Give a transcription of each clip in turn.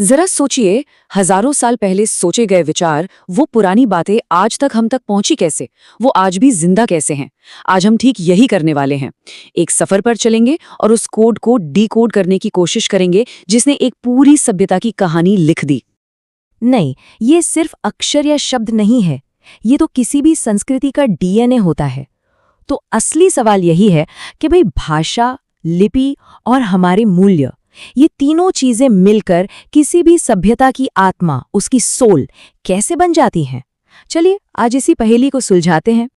जरा सोचिए, हजारों साल पहले सोचे गए विचार, वो पुरानी बातें आज तक हम तक पहुंची कैसे? वो आज भी जिंदा कैसे हैं? आज हम ठीक यही करने वाले हैं। एक सफर पर चलेंगे और उस कोड को डीकोड करने की कोशिश करेंगे जिसने एक पूरी सभ्यता की कहानी लिख दी। नहीं, ये सिर्फ अक्षर या शब्द नहीं है। ये तो किसी भी संस्कृति का डीएनए होता है। तो असली सवाल यही है कि भाई भाषा, लिपि और हमारे मूल्य, ये तीनों चीजें मिलकर किसी भी सभ्यता की आत्मा, उसकी सोल कैसे बन जाती हैं? चलिए आज इसी पहेली को सुलझाते हैं।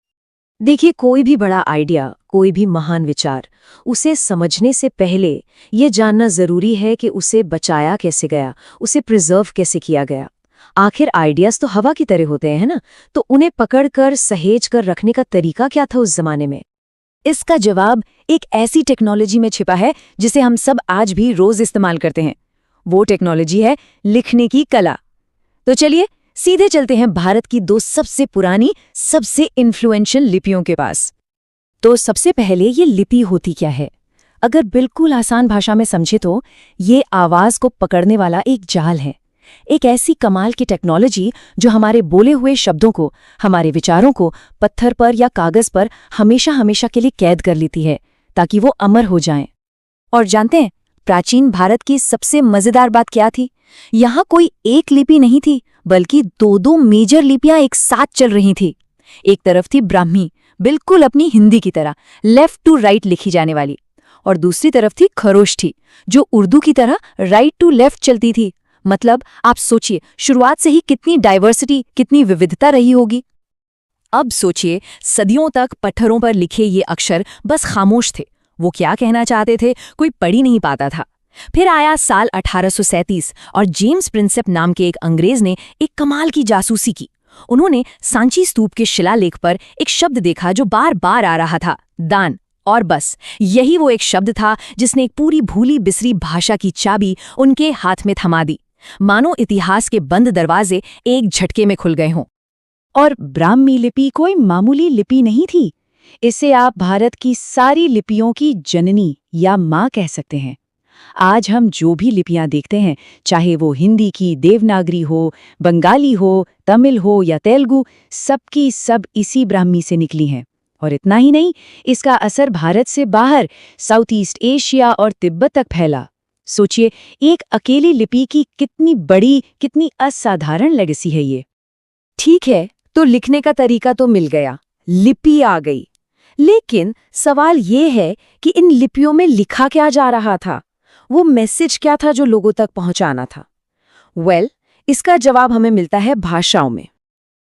देखिए, कोई भी बड़ा आइडिया, कोई भी महान विचार, उसे समझने से पहले ये जानना जरूरी है कि उसे बचाया कैसे गया, उसे प्रिजर्व कैसे किया गया। आखिर आइडियाज तो हवा की तरह होते हैं ना, तो उन्हें पकड़कर सहेज कर रखने का तरीका क्या था उस जमाने में? इसका जवाब एक ऐसी टेक्नोलॉजी में छिपा है जिसे हम सब आज भी रोज इस्तेमाल करते हैं। वो टेक्नोलॉजी है लिखने की कला। तो चलिए सीधे चलते हैं भारत की दो सबसे पुरानी, सबसे इन्फ्लुएंशियल लिपियों के पास। तो सबसे पहले ये लिपि होती क्या है? अगर बिल्कुल आसान भाषा में समझे तो ये आवाज को पकड़ने वाला एक जाल है। एक ऐसी कमाल की टेक्नोलॉजी जो हमारे बोले हुए शब्दों को, हमारे विचारों को पत्थर पर या कागज पर हमेशा हमेशा के लिए कैद कर लेती है ताकि वो अमर हो जाएं। और जानते हैं प्राचीन भारत की सबसे मजेदार बात क्या थी? यहाँ कोई एक लिपि नहीं थी, बल्कि दो दो मेजर लिपियां एक साथ चल रही थी। एक तरफ थी ब्राह्मी, बिल्कुल अपनी हिंदी की तरह लेफ्ट टू राइट लिखी जाने वाली, और दूसरी तरफ थी खरोष्ठी, जो उर्दू की तरह राइट टू लेफ्ट चलती थी। मतलब आप सोचिए, शुरुआत से ही कितनी डाइवर्सिटी, कितनी विविधता रही होगी। अब सोचिए, सदियों तक पत्थरों पर लिखे ये अक्षर बस खामोश थे। वो क्या कहना चाहते थे, कोई पढ़ ही नहीं पाता था। फिर आया साल 1837 और जेम्स प्रिंसेप नाम के एक अंग्रेज ने एक कमाल की जासूसी की। उन्होंने सांची स्तूप के शिलालेख पर एक शब्द देखा जो बार बार आ रहा था, दान। और बस यही वो एक शब्द था जिसने एक पूरी भूली बिसरी भाषा की चाबी उनके हाथ में थमा दी। मानो इतिहास के बंद दरवाजे एक झटके में खुल गए हों। और ब्राह्मी लिपि कोई मामूली लिपि नहीं थी। इसे आप भारत की सारी लिपियों की जननी या माँ कह सकते हैं। आज हम जो भी लिपियां देखते हैं, चाहे वो हिंदी की देवनागरी हो, बंगाली हो, तमिल हो या तेलुगु, सबकी सब इसी ब्राह्मी से निकली हैं। और इतना ही नहीं, इसका असर भारत से बाहर साउथ ईस्ट एशिया और तिब्बत तक फैला। सोचिए, एक अकेली लिपि की कितनी बड़ी, कितनी असाधारण लेगेसी है ये। ठीक है, तो लिखने का तरीका तो मिल गया, लिपि आ गई। लेकिन सवाल ये है कि इन लिपियों में लिखा क्या जा रहा था? वो मैसेज क्या था जो लोगों तक पहुंचाना था? इसका जवाब हमें मिलता है भाषाओं में।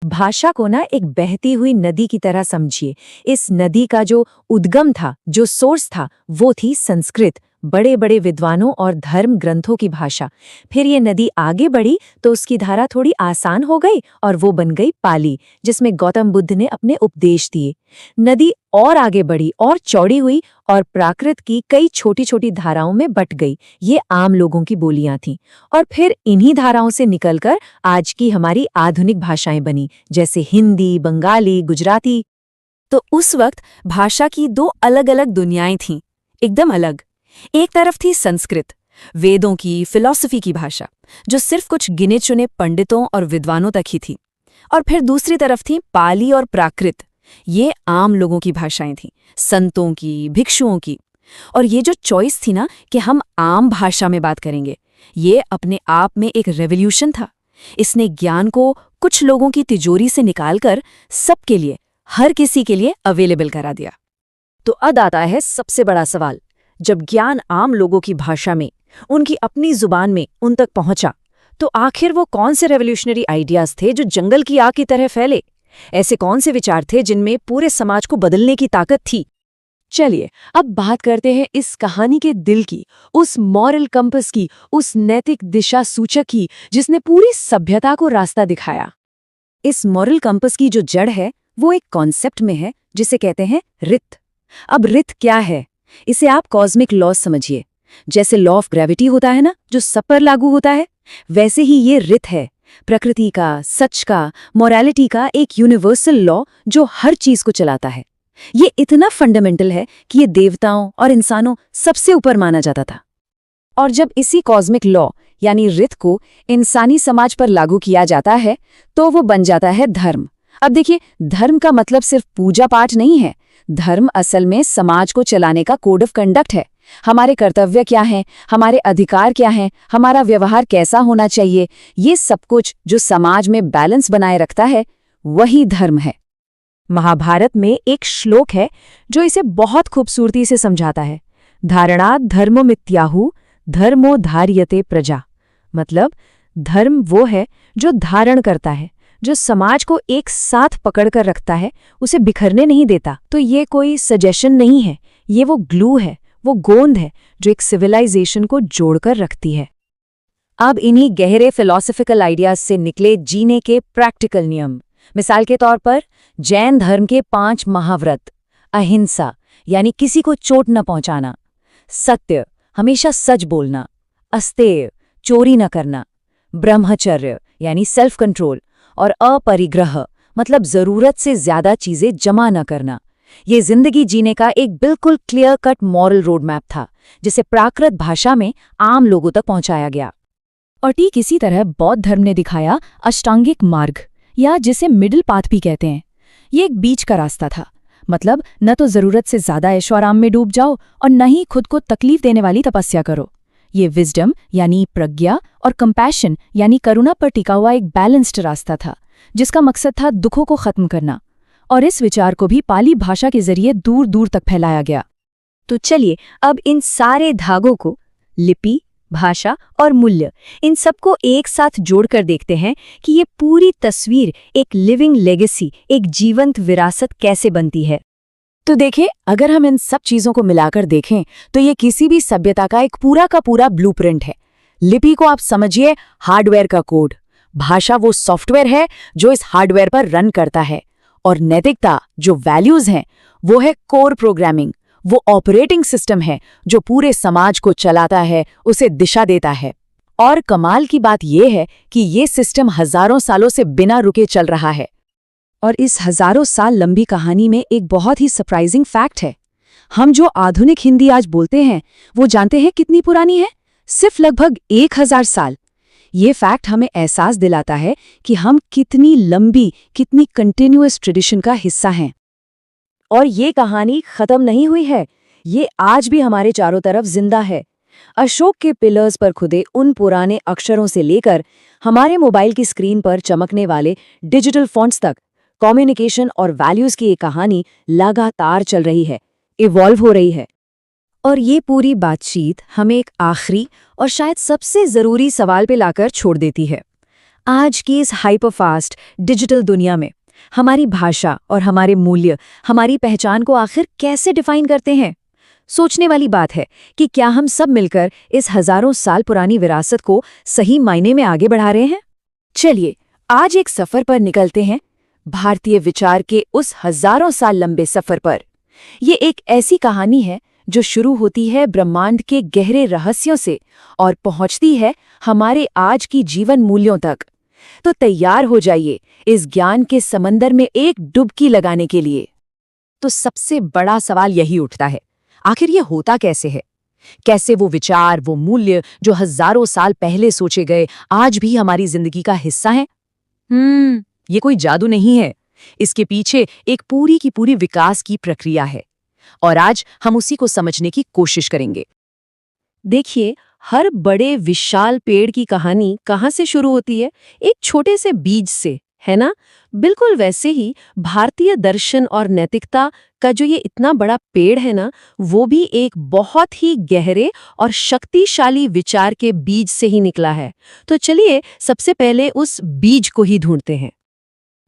भाषा को ना एक बहती हुई नदी की तरह समझिए। इस नदी का जो उद्गम था, जो सोर्स था, वो थी संस्कृत, बड़े बड़े विद्वानों और धर्म ग्रंथों की भाषा। फिर ये नदी आगे बढ़ी तो उसकी धारा थोड़ी आसान हो गई और वो बन गई पाली, जिसमें गौतम बुद्ध ने अपने उपदेश दिए। नदी और आगे बढ़ी और चौड़ी हुई और प्राकृत की कई छोटी छोटी धाराओं में बट गई। ये आम लोगों की बोलियां थीं। और फिर इन्हीं धाराओं से निकलकर आज की हमारी आधुनिक भाषाएं बनी, जैसे हिंदी, बंगाली, गुजराती। तो उस वक्त भाषा की दो अलग अलग दुनियाएं थीं, एकदम अलग। एक तरफ थी संस्कृत, वेदों की, फिलॉसफी की भाषा, जो सिर्फ कुछ गिने चुने पंडितों और विद्वानों तक ही थी। और फिर दूसरी तरफ थी पाली और प्राकृत। ये आम लोगों की भाषाएं थीं, संतों की, भिक्षुओं की। और ये जो चॉइस थी ना कि हम आम भाषा में बात करेंगे, ये अपने आप में एक रेवोल्यूशन था। इसने ज्ञान को कुछ लोगों की तिजोरी से निकालकर सबके लिए, हर किसी के लिए अवेलेबल करा दिया। तो अब आता है सबसे बड़ा सवाल, जब ज्ञान आम लोगों की भाषा में, उनकी अपनी जुबान में उन तक पहुंचा, तो आखिर वो कौन से रेवोल्यूशनरी आइडियाज थे जो जंगल की आग की तरह फैले? ऐसे कौन से विचार थे जिनमें पूरे समाज को बदलने की ताकत थी? चलिए अब बात करते हैं इस कहानी के दिल की, उस मॉरल कंपस की, उस नैतिक दिशा सूचक की, जिसने पूरी सभ्यता को रास्ता दिखाया। इस मॉरल कंपस की जो जड़ है वो एक कॉन्सेप्ट में है जिसे कहते हैं रित। अब रित क्या है? इसे आप कॉस्मिक लॉ समझिए। जैसे लॉ ऑफ ग्रेविटी होता है ना, जो सब पर लागू होता है, वैसे ही ये रित है, प्रकृति का, सच का, मोरालिटी का एक यूनिवर्सल लॉ जो हर चीज को चलाता है। ये इतना फंडामेंटल है कि ये देवताओं और इंसानों सबसे ऊपर माना जाता था। और जब इसी कॉस्मिक लॉ यानी रित को इंसानी समाज पर लागू किया जाता है तो वो बन जाता है धर्म। अब देखिए, धर्म का मतलब सिर्फ पूजा पाठ नहीं है। धर्म असल में समाज को चलाने का कोड ऑफ कंडक्ट है। हमारे कर्तव्य क्या हैं, हमारे अधिकार क्या हैं, हमारा व्यवहार कैसा होना चाहिए, ये सब कुछ जो समाज में बैलेंस बनाए रखता है, वही धर्म है। महाभारत में एक श्लोक है जो इसे बहुत खूबसूरती से समझाता है। धारणात् धर्ममित्याहु धर्मो धार्यते प्रजा। मतलब धर्म वो है जो धारण करता है, जो समाज को एक साथ पकड़कर रखता है, उसे बिखरने नहीं देता। तो ये कोई सजेशन नहीं है, ये वो ग्लू है, वो गोंद है जो एक सिविलाइजेशन को जोड़कर रखती है। अब इन्हीं गहरे फिलॉसफिकल आइडियाज से निकले जीने के प्रैक्टिकल नियम। मिसाल के तौर पर जैन धर्म के 5 महाव्रत: अहिंसा यानी किसी को चोट न पहुंचाना, सत्य हमेशा सच बोलना, अस्तेय चोरी न करना, ब्रह्मचर्य यानी सेल्फ कंट्रोल, और अपरिग्रह मतलब जरूरत से ज्यादा चीजें जमा न करना। ये जिंदगी जीने का एक बिल्कुल clear cut moral road map था, जिसे प्राकृत भाषा में आम लोगों तक पहुंचाया गया। और ठीक इसी तरह बौद्ध धर्म ने दिखाया अष्टांगिक मार्ग, या जिसे मिडिल पाथ भी कहते हैं। ये एक बीच का रास्ता था। मतलब न तो जरूरत से ज्यादा ऐशो आराम में डूब जाओ और न ही खुद को तकलीफ देने वाली तपस्या करो। ये विजडम यानी प्रज्ञा और कंपैशन यानी करुणा पर टिका हुआ एक बैलेंस्ड रास्ता था, जिसका मकसद था दुखों को खत्म करना। और इस विचार को भी पाली भाषा के जरिए दूर दूर तक फैलाया गया। तो चलिए अब इन सारे धागों को, लिपि, भाषा और मूल्य, इन सबको एक साथ जोड़कर देखते हैं कि ये पूरी तस्वीर, एक लिविंग लेगेसी, एक जीवंत विरासत कैसे बनती है। तो देखिए, अगर हम इन सब चीजों को मिलाकर देखें तो ये किसी भी सभ्यता का एक पूरा का पूरा ब्लूप्रिंट है। लिपि को आप समझिए हार्डवेयर का कोड, भाषा वो सॉफ्टवेयर है जो इस हार्डवेयर पर रन करता है, और नैतिकता जो वैल्यूज हैं वो है कोर प्रोग्रामिंग, वो ऑपरेटिंग सिस्टम है जो पूरे समाज को चलाता है, उसे दिशा देता है। और कमाल की बात यह है कि ये सिस्टम हजारों सालों से बिना रुके चल रहा है। और इस हजारों साल लंबी कहानी में एक बहुत ही सरप्राइजिंग फैक्ट है। हम जो आधुनिक हिंदी आज बोलते हैं वो जानते हैं कितनी पुरानी है? सिर्फ लगभग 1000 साल। ये फैक्ट हमें एहसास दिलाता है कि हम कितनी लंबी, कितनी कंटिन्यूअस ट्रेडिशन का हिस्सा हैं। और ये कहानी खत्म नहीं हुई है, ये आज भी हमारे चारों तरफ जिंदा है। अशोक के पिलर्स पर खुदे उन पुराने अक्षरों से लेकर हमारे मोबाइल की स्क्रीन पर चमकने वाले डिजिटल फॉन्ट्स तक, कम्युनिकेशन और वैल्यूज की ये कहानी लगातार चल रही है, इवॉल्व हो रही है। और ये पूरी बातचीत हमें एक आखिरी और शायद सबसे जरूरी सवाल पे लाकर छोड़ देती है। आज की इस हाइपरफास्ट डिजिटल दुनिया में हमारी भाषा और हमारे मूल्य हमारी पहचान को आखिर कैसे डिफाइन करते हैं? सोचने वाली बात है कि क्या हम सब मिलकर इस हजारों साल पुरानी विरासत को सही मायने में आगे बढ़ा रहे हैं? चलिए आज एक सफर पर निकलते हैं, भारतीय विचार के उस हजारों साल लंबे सफर पर। ये एक ऐसी कहानी है जो शुरू होती है ब्रह्मांड के गहरे रहस्यों से और पहुंचती है हमारे आज की जीवन मूल्यों तक। तो तैयार हो जाइए इस ज्ञान के समंदर में एक डुबकी लगाने के लिए। तो सबसे बड़ा सवाल यही उठता है, आखिर ये होता कैसे है? कैसे वो विचार, वो मूल्य जो हजारों साल पहले सोचे गए, आज भी हमारी जिंदगी का हिस्सा हैं? ये कोई जादू नहीं है, इसके पीछे एक पूरी की पूरी विकास की प्रक्रिया है, और आज हम उसी को समझने की कोशिश करेंगे। देखिए, हर बड़े विशाल पेड़ की कहानी कहाँ से शुरू होती है? एक छोटे से बीज से, है ना? बिल्कुल वैसे ही भारतीय दर्शन और नैतिकता का जो ये इतना बड़ा पेड़ है ना, वो भी एक बहुत ही गहरे और शक्तिशाली विचार के बीज से ही निकला है। तो चलिए सबसे पहले उस बीज को ही ढूंढते हैं।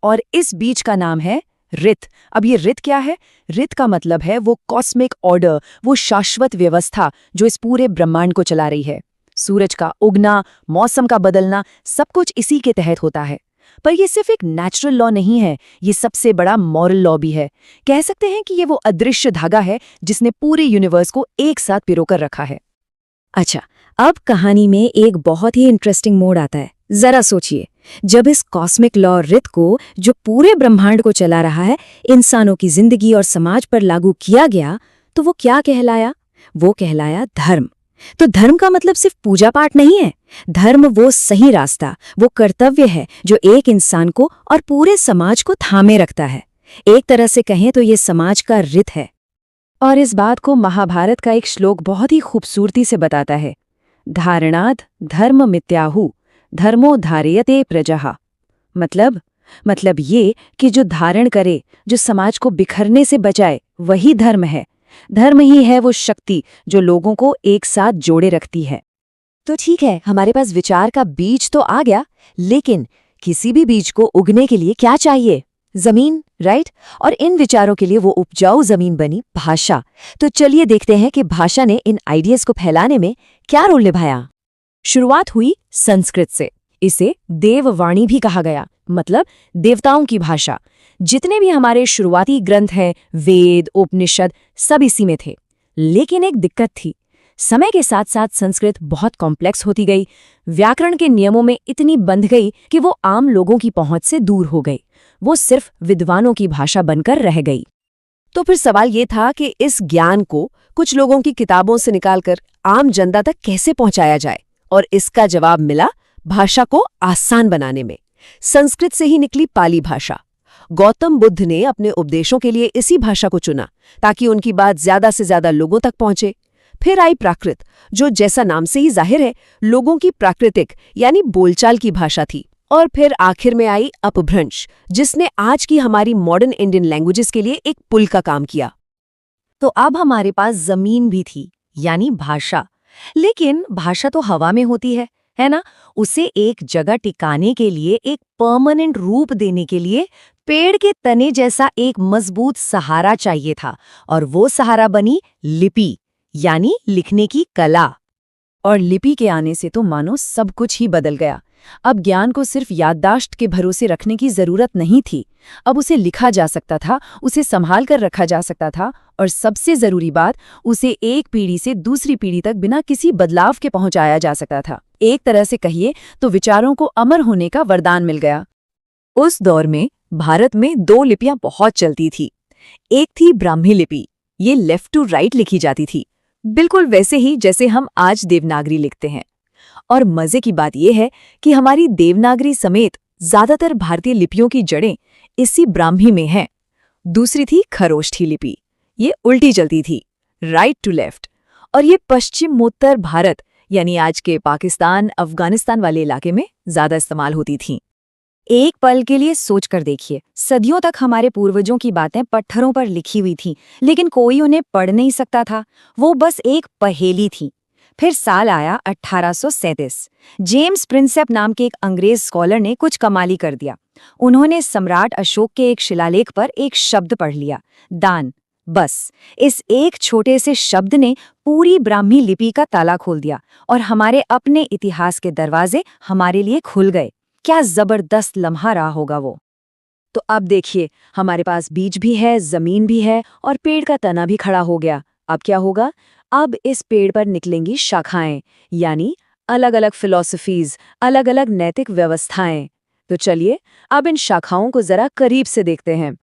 और इस बीज का नाम है रित। अब ये रित क्या है? रित का मतलब है वो कॉस्मिक ऑर्डर, वो शाश्वत व्यवस्था जो इस पूरे ब्रह्मांड को चला रही है। सूरज का उगना, मौसम का बदलना, सब कुछ इसी के तहत होता है। पर ये सिर्फ एक नेचुरल लॉ नहीं है, ये सबसे बड़ा मॉरल लॉ भी है। कह सकते हैं कि ये वो अदृश्य धागा है जिसने पूरे यूनिवर्स को एक साथ पिरोकर रखा है। अच्छा, अब कहानी में एक बहुत ही इंटरेस्टिंग मोड़ आता है। जरा सोचिए, जब इस कॉस्मिक लॉ रित को, जो पूरे ब्रह्मांड को चला रहा है, इंसानों की जिंदगी और समाज पर लागू किया गया, तो वो क्या कहलाया? वो कहलाया धर्म। तो धर्म का मतलब सिर्फ पूजा पाठ नहीं है। धर्म वो सही रास्ता, वो कर्तव्य है जो एक इंसान को और पूरे समाज को थामे रखता है। एक तरह से कहें तो ये समाज का रित है। और इस बात को महाभारत का एक श्लोक बहुत ही खूबसूरती से बताता है। धारणाद धर्म मित्याहु धर्मो धारयते प्रजहा। मतलब ये कि जो धारण करे, जो समाज को बिखरने से बचाए, वही धर्म है। धर्म ही है वो शक्ति जो लोगों को एक साथ जोड़े रखती है। तो ठीक है, हमारे पास विचार का बीज तो आ गया, लेकिन किसी भी बीज को उगने के लिए क्या चाहिए? जमीन, राइट? और इन विचारों के लिए वो उपजाऊ जमीन बनी भाषा। तो चलिए देखते हैं कि भाषा ने इन आइडियाज को फैलाने में क्या रोल निभाया। शुरुआत हुई संस्कृत से। इसे देववाणी भी कहा गया, मतलब देवताओं की भाषा। जितने भी हमारे शुरुआती ग्रंथ हैं, वेद, उपनिषद, सब इसी में थे। लेकिन एक दिक्कत थी, समय के साथ साथ संस्कृत बहुत कॉम्प्लेक्स होती गई, व्याकरण के नियमों में इतनी बंध गई कि वो आम लोगों की पहुंच से दूर हो गई। वो सिर्फ विद्वानों की भाषा बनकर रह गई। तो फिर सवाल ये था कि इस ज्ञान को कुछ लोगों की किताबों से निकालकर आम जनता तक कैसे पहुंचाया जाए, और इसका जवाब मिला भाषा को आसान बनाने में। संस्कृत से ही निकली पाली भाषा। गौतम बुद्ध ने अपने उपदेशों के लिए इसी भाषा को चुना ताकि उनकी बात ज्यादा से ज्यादा लोगों तक पहुंचे। फिर आई प्राकृत, जो जैसा नाम से ही जाहिर है लोगों की प्राकृतिक यानी बोलचाल की भाषा थी। और फिर आखिर में आई अपभ्रंश, जिसने आज की हमारी मॉडर्न इंडियन लैंग्वेजेस के लिए एक पुल का काम किया। तो अब हमारे पास जमीन भी थी, यानी भाषा। लेकिन भाषा तो हवा में होती है ना? उसे एक जगह टिकाने के लिए, एक परमानेंट रूप देने के लिए पेड़ के तने जैसा एक मजबूत सहारा चाहिए था, और वो सहारा बनी लिपि, यानी लिखने की कला। और लिपि के आने से तो मानो सब कुछ ही बदल गया। अब ज्ञान को सिर्फ याददाश्त के भरोसे रखने की जरूरत नहीं थी। अब उसे लिखा जा सकता था, उसे संभाल कर रखा जा सकता था, और सबसे जरूरी बात, उसे एक पीढ़ी से दूसरी पीढ़ी तक बिना किसी बदलाव के पहुंचाया जा सकता था। एक तरह से कहिए तो विचारों को अमर होने का वरदान मिल गया। उस दौर में भारत में 2 लिपियां बहुत चलती थी। एक थी ब्राह्मी लिपि, ये लेफ्ट टू राइट लिखी जाती थी, बिल्कुल वैसे ही जैसे हम आज देवनागरी लिखते हैं। और मजे की बात यह है कि हमारी देवनागरी समेत ज्यादातर भारतीय लिपियों की जड़ें इसी ब्राह्मी में हैं। दूसरी थी खरोष्ठी लिपि, ये उल्टी चलती थी, राइट टू लेफ्ट, और ये पश्चिमोत्तर भारत यानी आज के पाकिस्तान, अफगानिस्तान वाले इलाके में ज्यादा इस्तेमाल होती थीं। एक पल के लिए सोच कर देखिए, सदियों तक हमारे पूर्वजों की बातें पत्थरों पर लिखी हुई थीं, लेकिन कोई उन्हें पढ़ नहीं सकता था। वो बस एक पहेली थी। फिर साल आया 1837। जेम्स प्रिंसेप नाम के एक अंग्रेज स्कॉलर ने कुछ कमाली कर दिया। उन्होंने सम्राट अशोक के एक शिलालेख पर एक शब्द पढ़ लिया, दान। बस इस एक छोटे से शब्द ने पूरी ब्राह्मी लिपि का ताला खोल दिया, और हमारे अपने इतिहास के दरवाजे हमारे लिए खुल गए। क्या जबरदस्त लम्हा रहा होगा वो। तो अब देखिए, हमारे पास बीज भी है, जमीन भी है, और पेड़ का तना भी खड़ा हो गया। अब क्या होगा? अब इस पेड़ पर निकलेंगी शाखाएं, यानी अलग अलग फिलॉसफीज, अलग अलग नैतिक व्यवस्थाएं। तो चलिए अब इन शाखाओं को जरा करीब से देखते हैं।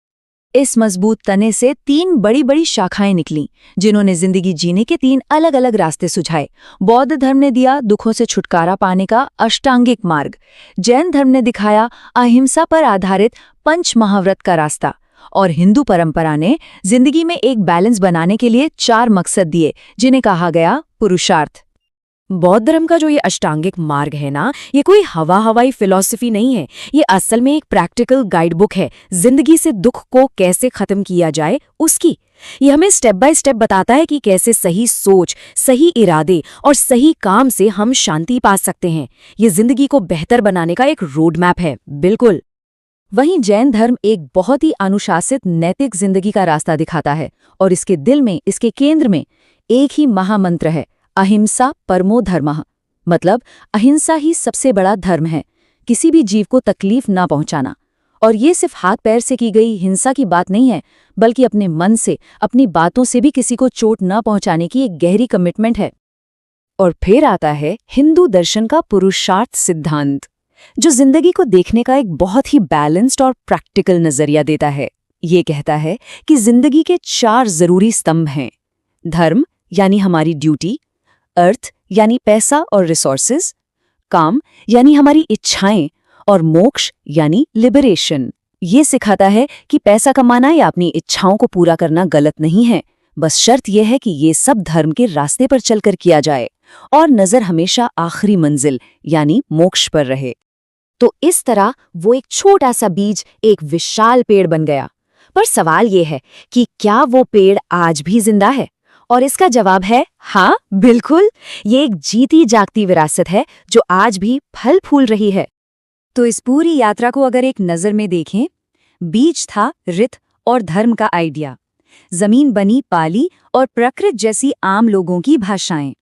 इस मजबूत तने से 3 बड़ी बड़ी शाखाएं निकलीं, जिन्होंने जिंदगी जीने के 3 अलग अलग रास्ते सुझाए। बौद्ध धर्म ने दिया दुखों से छुटकारा पाने का अष्टांगिक मार्ग, जैन धर्म ने दिखाया अहिंसा पर आधारित पंच महाव्रत का रास्ता, और हिंदू परंपरा ने जिंदगी में एक बैलेंस बनाने के लिए 4 मकसद दिए, जिन्हें कहा गया पुरुषार्थ। बौद्ध धर्म का जो ये अष्टांगिक मार्ग है ना, ये कोई हवाई फिलॉसफी नहीं है। ये असल में एक प्रैक्टिकल गाइडबुक है, जिंदगी से दुख को कैसे खत्म किया जाए उसकी। ये हमें स्टेप बाय स्टेप बताता है कि कैसे सही सोच, सही इरादे और सही काम से हम शांति पा सकते हैं। ये जिंदगी को बेहतर बनाने का एक रोड मैप है, बिल्कुल। वहीं जैन धर्म एक बहुत ही अनुशासित नैतिक जिंदगी का रास्ता दिखाता है, और इसके दिल में, इसके केंद्र में एक ही महामंत्र है, अहिंसा परमो धर्मः। मतलब अहिंसा ही सबसे बड़ा धर्म है, किसी भी जीव को तकलीफ ना पहुंचाना। और ये सिर्फ हाथ पैर से की गई हिंसा की बात नहीं है, बल्कि अपने मन से, अपनी बातों से भी किसी को चोट न पहुंचाने की एक गहरी कमिटमेंट है। और फिर आता है हिंदू दर्शन का पुरुषार्थ सिद्धांत, जो जिंदगी को देखने का एक बहुत ही बैलेंस्ड और प्रैक्टिकल नजरिया देता है। ये कहता है कि जिंदगी के 4 जरूरी स्तंभ हैं। धर्म यानी हमारी ड्यूटी, अर्थ यानी पैसा और रिसोर्सेज, काम यानी हमारी इच्छाएं, और मोक्ष यानी लिबरेशन। ये सिखाता है कि पैसा कमाना या अपनी इच्छाओं को पूरा करना गलत नहीं है, बस शर्त यह है कि ये सब धर्म के रास्ते पर चलकर किया जाए और नजर हमेशा आखिरी मंजिल यानी मोक्ष पर रहे। तो इस तरह वो एक छोटा सा बीज एक विशाल पेड़ बन गया। पर सवाल ये है कि क्या वो पेड़ आज भी जिंदा है? और इसका जवाब है हाँ, बिल्कुल। ये एक जीती जागती विरासत है जो आज भी फल फूल रही है। तो इस पूरी यात्रा को अगर एक नज़र में देखें, बीज था रित और धर्म का आइडिया, जमीन बनी पाली और प्रकृति जैसी आम लोगों की भाषाएं,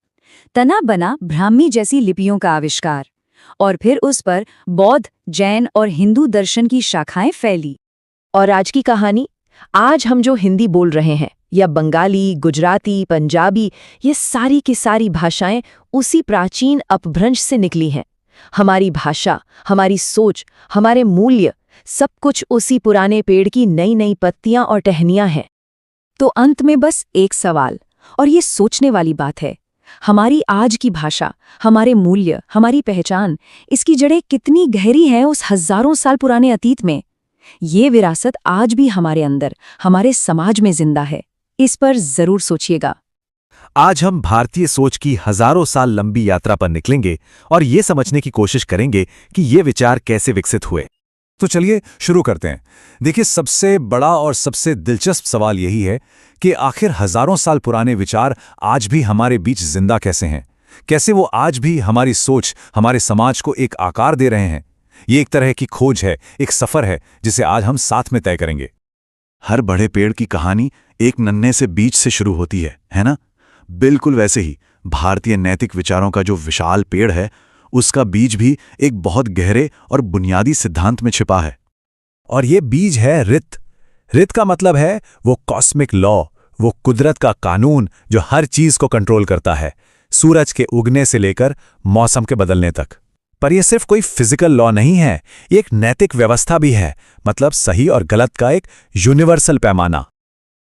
तना बना ब्राह्मी जैसी लिपियों का आविष्कार, और फिर उस पर बौद्ध, जैन और हिंदू दर्शन की शाखाएं फैली। और आज की कहानी, आज हम जो हिंदी बोल रहे हैं या बंगाली, गुजराती, पंजाबी, ये सारी की सारी भाषाएं उसी प्राचीन अपभ्रंश से निकली हैं। हमारी भाषा, हमारी सोच, हमारे मूल्य, सब कुछ उसी पुराने पेड़ की नई नई पत्तियां और टहनियां हैं। तो अंत में बस एक सवाल, और ये सोचने वाली बात है, हमारी आज की भाषा, हमारे मूल्य, हमारी पहचान, इसकी जड़ें कितनी गहरी हैं उस हजारों साल पुराने अतीत में? ये विरासत आज भी हमारे अंदर, हमारे समाज में जिंदा है। इस पर जरूर सोचिएगा। आज हम भारतीय सोच की हजारों साल लंबी यात्रा पर निकलेंगे और ये समझने की कोशिश करेंगे कि ये विचार कैसे विकसित हुए। तो चलिए शुरू करते हैं। देखिए, सबसे बड़ा और सबसे दिलचस्प सवाल यही है कि आखिर हजारों साल पुराने विचार आज भी हमारे बीच जिंदा कैसे हैं? कैसे वो आज भी हमारी सोच, हमारे समाज को एक आकार दे रहे हैं? ये एक तरह की खोज है, एक सफर है जिसे आज हम साथ में तय करेंगे। हर बड़े पेड़ की कहानी एक नन्हे से बीज से शुरू होती है ना? बिल्कुल वैसे ही भारतीय नैतिक विचारों का जो विशाल पेड़ है, उसका बीज भी एक बहुत गहरे और बुनियादी सिद्धांत में छिपा है। और ये बीज है रित। रित का मतलब है वो कॉस्मिक लॉ, वो कुदरत का कानून जो हर चीज को कंट्रोल करता है, सूरज के उगने से लेकर मौसम के बदलने तक। पर यह सिर्फ कोई फिजिकल लॉ नहीं है, ये एक नैतिक व्यवस्था भी है, मतलब सही और गलत का एक यूनिवर्सल पैमाना।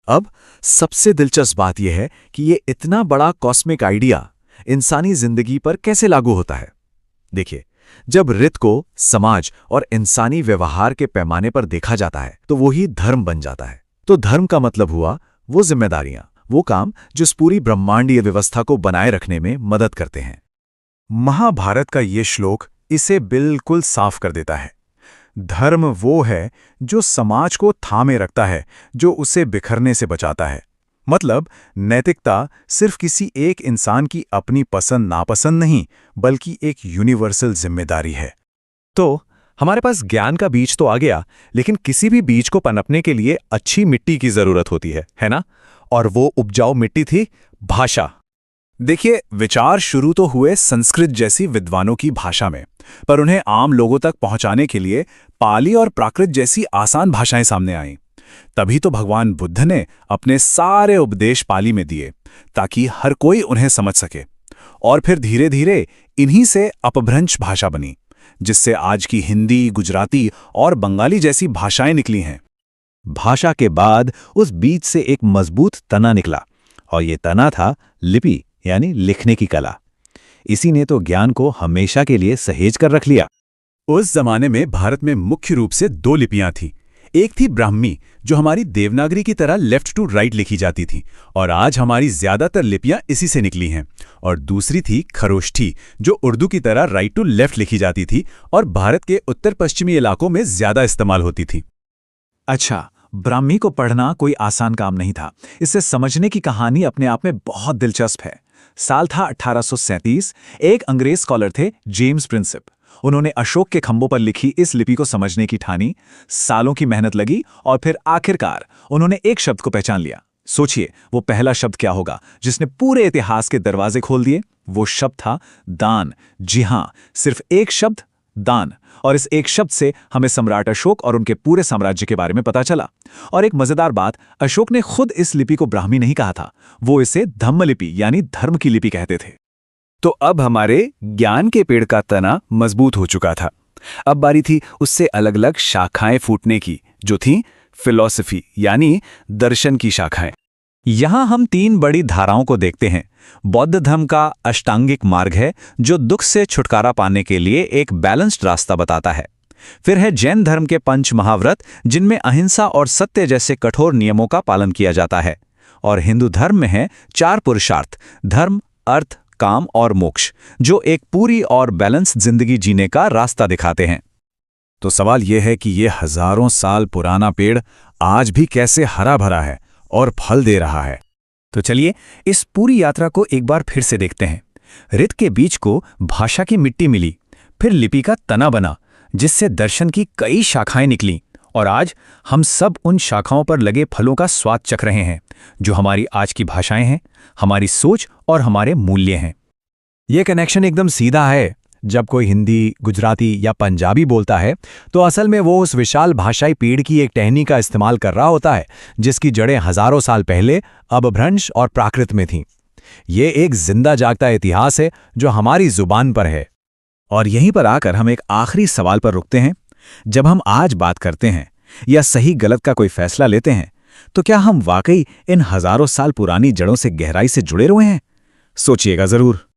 अब सबसे दिलचस्प बात यह है कि ये इतना बड़ा कॉस्मिक आइडिया इंसानी जिंदगी पर कैसे लागू होता है। देखिए, जब रित को समाज और इंसानी व्यवहार के पैमाने पर देखा जाता है तो वही धर्म बन जाता है। तो धर्म का मतलब हुआ वो जिम्मेदारियां, वो काम जो इस पूरी ब्रह्मांडीय व्यवस्था को बनाए रखने में मदद करते हैं। महाभारत का ये श्लोक इसे बिल्कुल साफ कर देता है। धर्म वो है जो समाज को थामे रखता है, जो उसे बिखरने से बचाता है। मतलब नैतिकता सिर्फ किसी एक इंसान की अपनी पसंद नापसंद नहीं, बल्कि एक यूनिवर्सल जिम्मेदारी है। तो हमारे पास ज्ञान का बीज तो आ गया, लेकिन किसी भी बीज को पनपने के लिए अच्छी मिट्टी की जरूरत होती है ना? और वो उपजाऊ मिट्टी थी भाषा। देखिए, विचार शुरू तो हुए संस्कृत जैसी विद्वानों की भाषा में, पर उन्हें आम लोगों तक पहुंचाने के लिए पाली और प्राकृत जैसी आसान भाषाएं सामने आईं। तभी तो भगवान बुद्ध ने अपने सारे उपदेश पाली में दिए, ताकि हर कोई उन्हें समझ सके। और फिर धीरे धीरे इन्हीं से अपभ्रंश भाषा बनी, जिससे आज की हिंदी, गुजराती और बंगाली जैसी भाषाएं निकली हैं। भाषा के बाद उस बीज से एक मजबूत तना निकला, और ये तना था लिपि, यानी लिखने की कला। इसी ने तो ज्ञान को हमेशा के लिए सहेज कर रख लिया। उस जमाने में भारत में मुख्य रूप से दो लिपियां थीं। एक थी ब्राह्मी, जो हमारी देवनागरी की तरह लेफ्ट टू राइट लिखी जाती थी, और आज हमारी ज्यादातर लिपियां इसी से निकली हैं। और दूसरी थी खरोष्ठी, जो उर्दू की तरह राइट टू लेफ्ट लिखी जाती थी और भारत के उत्तर पश्चिमी इलाकों में ज्यादा इस्तेमाल होती थी। अच्छा, ब्राह्मी को पढ़ना कोई आसान काम नहीं था। इसे समझने की कहानी अपने आप में बहुत दिलचस्प है। साल था 1837। एक अंग्रेज स्कॉलर थे जेम्स प्रिंसिप। उन्होंने अशोक के खंभों पर लिखी इस लिपि को समझने की ठानी। सालों की मेहनत लगी और फिर आखिरकार उन्होंने एक शब्द को पहचान लिया। सोचिए, वो पहला शब्द क्या होगा जिसने पूरे इतिहास के दरवाजे खोल दिए? वो शब्द था दान। जी हां, सिर्फ एक शब्द, दान। और इस एक शब्द से हमें सम्राट अशोक और उनके पूरे साम्राज्य के बारे में पता चला। और एक मजेदार बात, अशोक ने खुद इस लिपि को ब्राह्मी नहीं कहा था, वो इसे धम्मलिपि यानी धर्म की लिपि कहते थे। तो अब हमारे ज्ञान के पेड़ का तना मजबूत हो चुका था। अब बारी थी उससे अलग अलग शाखाएं फूटने की, जो थीं फिलॉसफी यानी दर्शन की शाखाएं। यहाँ हम 3 बड़ी धाराओं को देखते हैं। बौद्ध धर्म का अष्टांगिक मार्ग है, जो दुख से छुटकारा पाने के लिए एक बैलेंस्ड रास्ता बताता है। फिर है जैन धर्म के 5 महाव्रत, जिनमें अहिंसा और सत्य जैसे कठोर नियमों का पालन किया जाता है। और हिंदू धर्म में है 4 पुरुषार्थ, धर्म, अर्थ, काम और मोक्ष, जो एक पूरी और बैलेंस्ड जिंदगी जीने का रास्ता दिखाते हैं। तो सवाल यह है कि ये हजारों साल पुराना पेड़ आज भी कैसे हरा भरा है और फल दे रहा है। तो चलिए इस पूरी यात्रा को एक बार फिर से देखते हैं। रित के बीच को भाषा की मिट्टी मिली, फिर लिपि का तना बना, जिससे दर्शन की कई शाखाएं निकलीं, और आज हम सब उन शाखाओं पर लगे फलों का स्वाद चख रहे हैं, जो हमारी आज की भाषाएं हैं, हमारी सोच और हमारे मूल्य हैं। ये कनेक्शन एकदम सीधा है। जब कोई हिंदी, गुजराती या पंजाबी बोलता है तो असल में वो उस विशाल भाषाई पेड़ की एक टहनी का इस्तेमाल कर रहा होता है, जिसकी जड़ें हजारों साल पहले अपभ्रंश और प्राकृत में थीं। ये एक जिंदा जागता इतिहास है जो हमारी जुबान पर है। और यहीं पर आकर हम एक आखिरी सवाल पर रुकते हैं। जब हम आज बात करते हैं या सही गलत का कोई फैसला लेते हैं, तो क्या हम वाकई इन हजारों साल पुरानी जड़ों से गहराई से जुड़े हुए हैं? सोचिएगा जरूर।